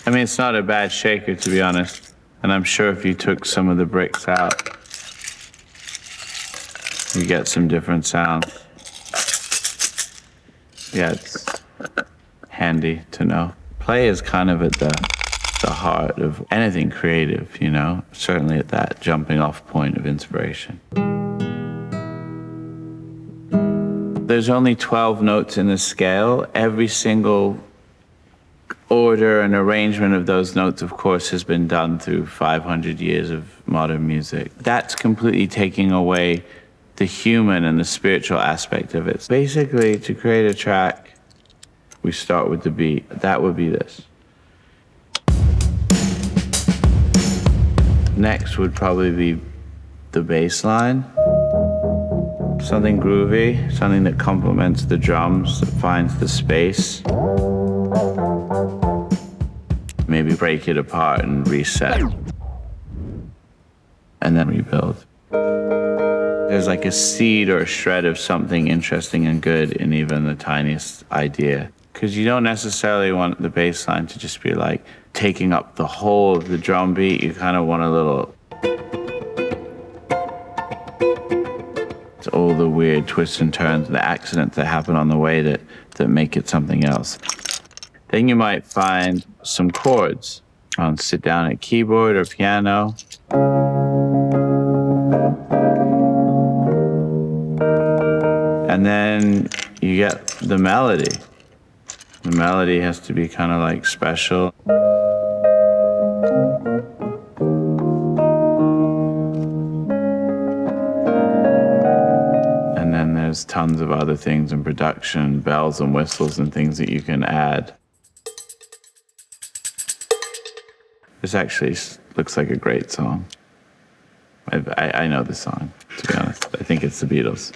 I mean, it's not a bad shaker, to be honest. And I'm sure if you took some of the bricks out, you get some different sounds. Yeah, it's handy to know. Play is kind of at the heart of anything creative, you know? Certainly at that jumping off point of inspiration. There's only 12 notes in the scale. Every single order and arrangement of those notes, of course, has been done through 500 years of modern music. That's completely taking away the human and the spiritual aspect of it. Basically, to create a track, we start with the beat. That would be this. Next would probably be the bass line. Something groovy, something that complements the drums, that finds the space. Maybe break it apart and reset. And then rebuild. There's like a seed or a shred of something interesting and good in even the tiniest idea. Because you don't necessarily want the bass line to just be like taking up the whole of the drum beat. You kind of want a little... It's all the weird twists and turns, the accidents that happen on the way that make it something else. Then you might find some chords. Sit down at keyboard or piano. And then you get the melody. The melody has to be kind of like special. And then there's tons of other things in production, bells and whistles and things that you can add. This actually looks like a great song. I know the song, to be honest. I think it's the Beatles.